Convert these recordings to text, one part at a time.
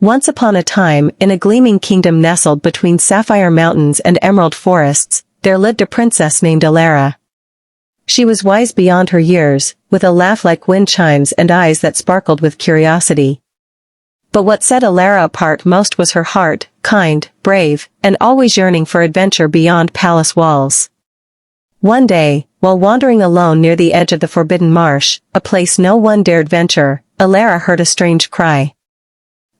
Once upon a time, in a gleaming kingdom nestled between sapphire mountains and emerald forests, there lived a princess named Elara. She was wise beyond her years, with a laugh like wind chimes and eyes that sparkled with curiosity. But what set Elara apart most was her heart, kind, brave, and always yearning for adventure beyond palace walls. One day, while wandering alone near the edge of the forbidden marsh, a place no one dared venture, Elara heard a strange cry.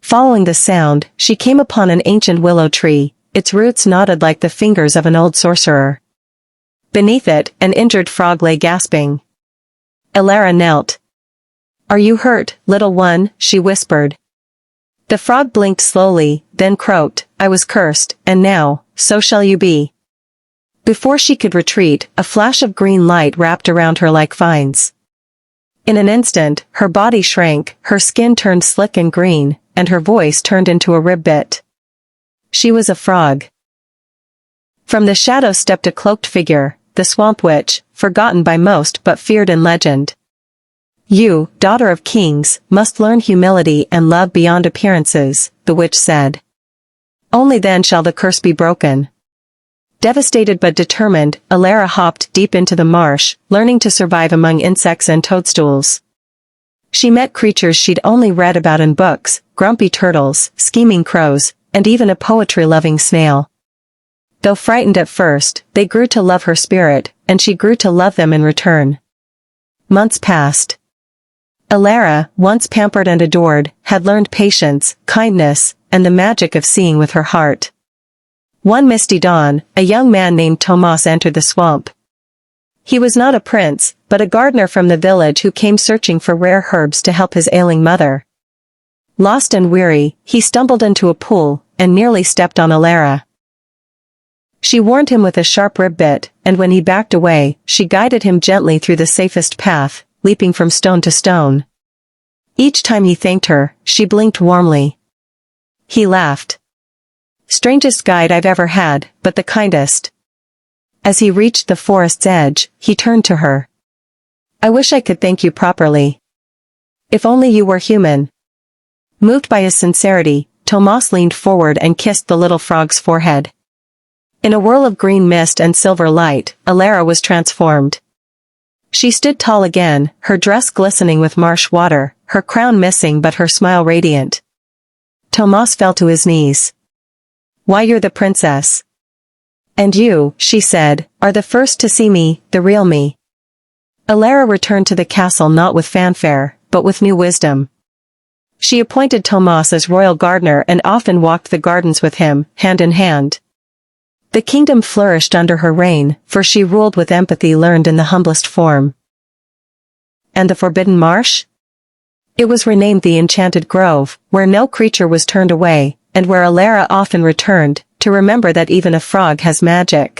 Following the sound, she came upon an ancient willow tree, its roots knotted like the fingers of an old sorcerer. Beneath it, an injured frog lay gasping. Elara knelt. "Are you hurt, little one?" she whispered. The frog blinked slowly, then croaked, "I was cursed, and now, so shall you be." Before she could retreat, a flash of green light wrapped around her like vines. In an instant, her body shrank, her skin turned slick and green, and her voice turned into a ribbit. She was a frog. From the shadows stepped a cloaked figure, the swamp witch, forgotten by most but feared in legend. "You, daughter of kings, must learn humility and love beyond appearances," the witch said. "Only then shall the curse be broken." Devastated but determined, Elara hopped deep into the marsh, learning to survive among insects and toadstools. She met creatures she'd only read about in books, grumpy turtles, scheming crows, and even a poetry-loving snail. Though frightened at first, they grew to love her spirit, and she grew to love them in return. Months passed. Elara, once pampered and adored, had learned patience, kindness, and the magic of seeing with her heart. One misty dawn, a young man named Tomas entered the swamp. He was not a prince, but a gardener from the village who came searching for rare herbs to help his ailing mother. Lost and weary, he stumbled into a pool, and nearly stepped on Elara. She warned him with a sharp ribbit, and when he backed away, she guided him gently through the safest path, leaping from stone to stone. Each time he thanked her, she blinked warmly. He laughed. "Strangest guide I've ever had, but the kindest." As he reached the forest's edge, he turned to her. "I wish I could thank you properly. If only you were human." Moved by his sincerity, Tomas leaned forward and kissed the little frog's forehead. In a whirl of green mist and silver light, Elara was transformed. She stood tall again, her dress glistening with marsh water, her crown missing but her smile radiant. Tomas fell to his knees. "Why, you're the princess. And you," she said, "are the first to see me, the real me." Elara returned to the castle not with fanfare, but with new wisdom. She appointed Tomas as royal gardener and often walked the gardens with him, hand in hand. The kingdom flourished under her reign, for she ruled with empathy learned in the humblest form. And the forbidden marsh? It was renamed the Enchanted Grove, where no creature was turned away, and where Elara often returned, to remember that even a frog has magic.